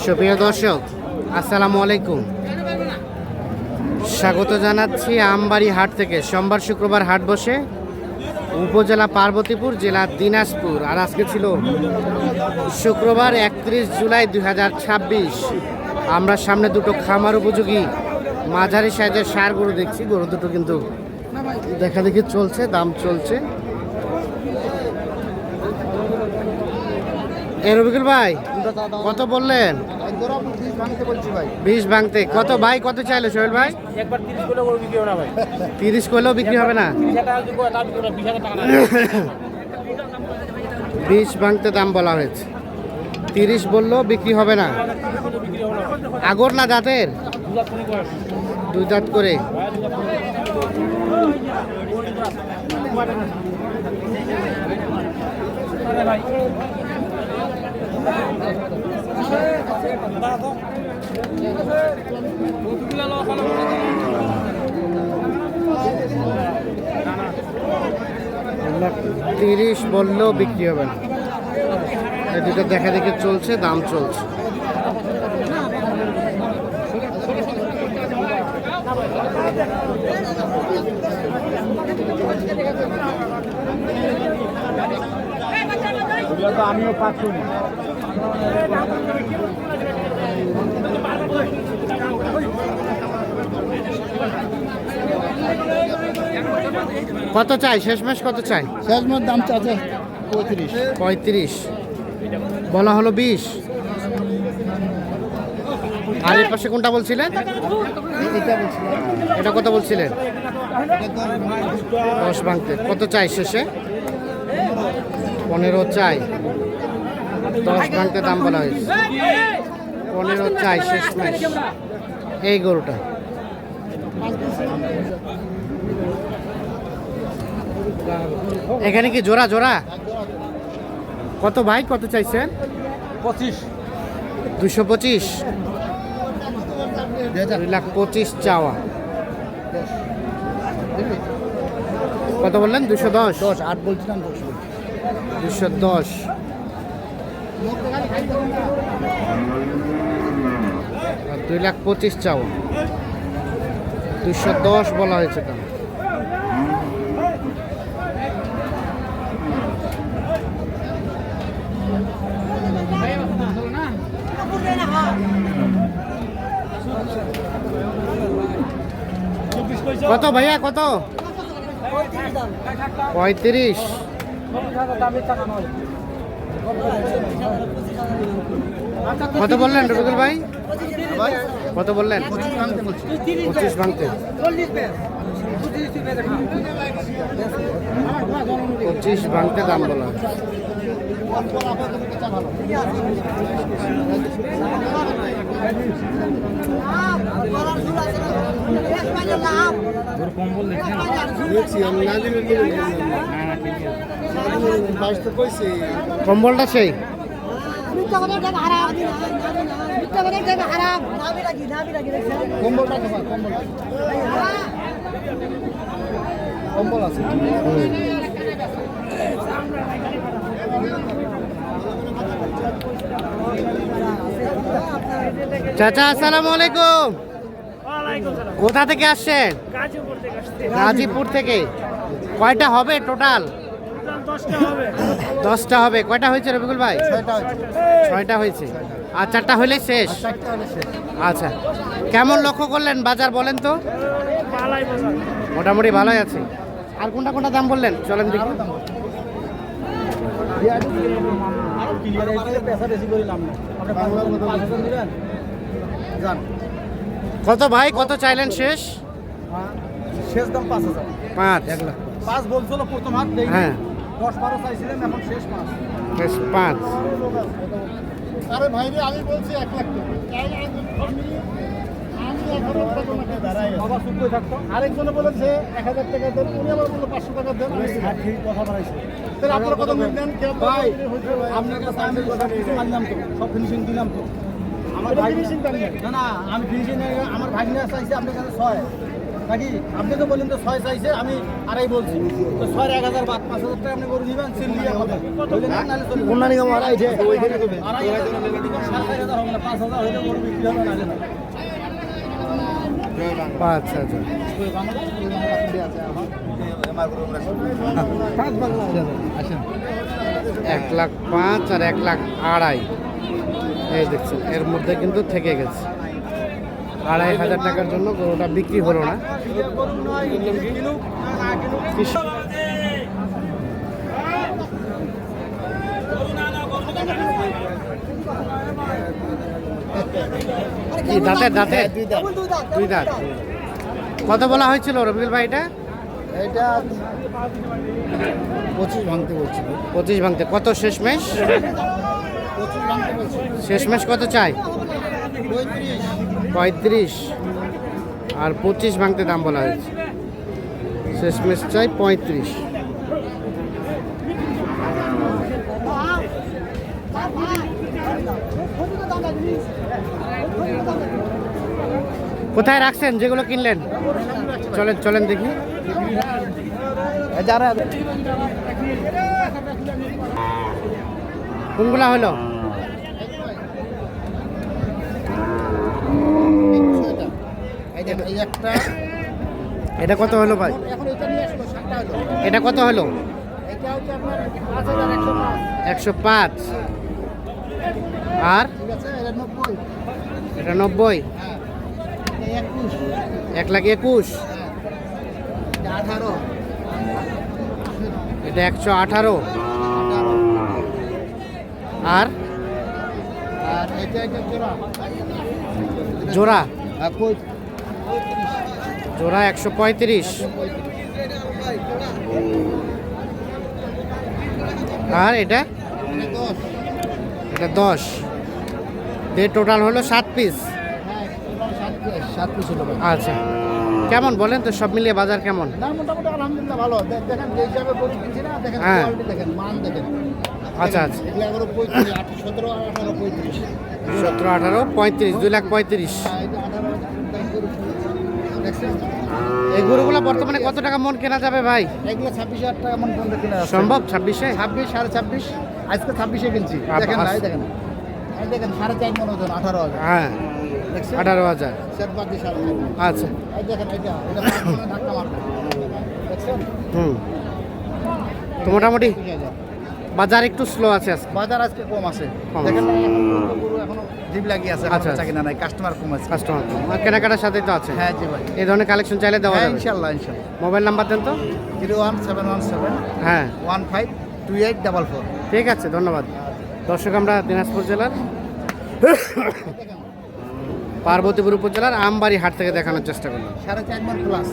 সুপ্রিয় দর্শক, আসসালামু আলাইকুম। স্বাগত জানাচ্ছি আমবাড়ি হাট থেকে। সোমবার শুক্রবার হাট বসে উপজেলা পার্বতীপুর, জেলা দিনাজপুর। আর আজকে ছিল শুক্রবার 31 জুলাই 2026। আমরা সামনে দুটো খামার উপযোগী মাঝারি সাইজের ষাঁড় গরু দেখছি। গরু দুটো কিন্তু দেখা দেখি চলছে, দাম চলছে। রবিকুল ভাই কত বললেন? 20 ভাঙতে। কত ভাই, কত চাইলো সোহেল ভাই? 30 করলেও বিক্রি হবে না। 20 ভাঙতে দাম বলা হয়েছে, 30 বললেও বিক্রি হবে না। আগর না দাঁতের? 2 দাঁত করে। $30 বললেও বিক্রি হবে না। এই দুটো দেখা দেখে চলছে, দাম চলছে। আমিও পাচ্ছি। কত চাই শেষমেশ? কত চাই? শেষমেশ দাম চাচ্ছে 35 বলা হলো। 20। আর এর পাশে কোনটা বলছিলেন? এটা কত বলছিলেন? 10 ভাঙতে। কত চাই শেষে? 15 চাই। 10 ভাঙতে দাম বলা হয়েছে। 15 চাই শেষমেশ এই গরুটা। এখানে কি জোড়া জোড়া? কত ভাই, কত চাইছেন? 25। 225। 2,25,000 চাওয়া। কত বললেন? 210। 8 বলছিলাম 210। 2,25,000 চাওয়া। 210 বলা হয়েছে দাম। কত ভাইয়া, কত? 35। কত বললেন রবিকুল ভাই? কত বললেন? 25 ভাঙতে। 25 ভাঙতে দাম বলা। কম্বলটা সেই কম্বল আছে। চাচা আসসালামু আলাইকুম। কোথা থেকে আসছেন? গাজীপুর থেকে। কয়টা হবে টোটাল? 10টা হবে। কয়টা হয়েছে রবিকুল ভাই? 6টা হয়েছে। আর 4টা হলে শেষ। আচ্ছা, কেমন লক্ষ্য করলেন বাজার বলেন তো? মোটামুটি ভালোই আছে। আর কোনটা কোনটা দাম বললেন চলেন দেখি। কত ভাই, কত চাইলেন শেষ? শেষ দাম 5,000। 5 5 বলছিল প্রথম হাত। হ্যাঁ, 10-12 চাইছিলেন, এখন শেষ 5। শেষ 5। আরে ভাই রে, আমি বলছি 1 লাখ টাকা। আরেকজনে বলেছে 1,000 টাকা দেন, উনি আবার বললো 500 টাকা দেন। ঠিক কথা বাড়াইছে। তাহলে আপনারা কত নেন? ভাই আপনার কাছে আমি কথা মানলাম তো, সব ফিনিশিং দিলাম তো। আমার ভাই ফিনিশিং দেন না? না, আমি ফিনিশিং আমার ভাই নিয়ে চাইছে আপনার কাছে 6 নাকি? আপনি তো বললেন তো 6 চাইছে, আমি আড়াই বলছি তো। 6 1,000 বাদ 5,000 টাকা আপনি গরু নিবেন, সিল দিয়ে হবে। বললেন না, নাহলে চলবে। কোন নানি আমার আড়াই আছে ওইখানে দেবে। 2,500 হবে না, 5,000 হলে গরু বিক্রি হবে না না। আচ্ছা আচ্ছা। পাঁচ বাংলা আসেন 1,05,000 আর 1,02,500। এই দেখছেন এর মধ্যে কিন্তু থেকে গেছে। 2,500 টাকার জন্য গরুটা বিক্রি হলো না। কি দাঁতে দাঁতে দুই দাঁত। কত বলা হয়েছিল রবিউল ভাই এটা? এটা 25 ভাঙতে বলছিল। 25 ভাঙতে। কত শেষমেশ? 25 ভাঙতে বলছিল। শেষমেশ কত চাই? 35 আর 25 ভাঙতে দাম বলা হয়েছে। শেষমেশ চাই 35। কোথায় রাখছেন যেগুলো কিনলেন? চলেন চলেন দেখি। যারা কোনগুলা হলো? এই একটা এটা কত হলো ভাই? এখন এটা নিয়ে আসলো 7টা হলো। এটা কত হলো? এটা হচ্ছে আপনার 5,105। 105। আর ঠিক আছে, এটা 90। এটা 90। হ্যাঁ, এটা 21। 1,21,000। এটা 18। এটা 118। আর আর এটা জোড়া। জোড়া আর কই জোড়া 135। আর এটা 10। এটা 10। টোটাল হলো 7 পিস। হ্যাঁ, 7 পিস হলো ভাই। আচ্ছা কেমন বলেন তো সব মিলিয়ে বাজার কেমন? না, মোটামুটি আলহামদুলিল্লাহ ভালো। দেখেন যে হিসাবে গরু কিনছি না, দেখেন হ্যাঁ। কোয়ালিটি দেখেন, মান দেখেন। আচ্ছা আচ্ছা। এগুলো এগারো 35, 17, 18, 35। 17, 18, 35, 2,35,000। হ্যাঁ, এটা 18 দাম গরু। দেখছেন? এই গরুগুলো বর্তমানে কত টাকা মন কেনা যাবে ভাই? এগুলো 26,000 টাকা মন পর্যন্ত কিনা যাচ্ছে। সম্ভব 26-এ? 26, 26.5। আজকে 26-এ কিনছি। দেখেন না, এই দেখেন। এই দেখেন 4.5 মন ওজন, 18,000। হ্যাঁ দেখছেন? 18,000। সেট বাদ দিয়ে 4.5। আচ্ছা এই দেখেন, এটা 5 মনে ধাক্কা মারবে। দেখছেন? হুম। তো মোটামুটি 25,000। বাজার একটু স্লো আছে আজকে। বাজার আজকে কম আছে। কম দেখেন না, এখন গরু এখনো জিভ লাগিয়ে আছে। আচ্ছা, আচ্ছা কিনা নাই, কাস্টমার কম আছে। কাস্টমার আর কেনাকাটার সাথেই তো আছে। হ্যাঁ জি ভাই। এই ধরনের কালেকশন চাইলে দেওয়া হ্যাঁ, যাবে। ইনশাআল্লাহ ইনশাআল্লাহ। মোবাইল নাম্বার দেন তো। 01717 হ্যাঁ 152844। ঠিক আছে ধন্যবাদ। দর্শক আমরা দিনাজপুর জেলার পার্বতীপুর উপজেলার আমবাড়ি হাট থেকে দেখানোর চেষ্টা করলাম। 4.5 মন প্লাস।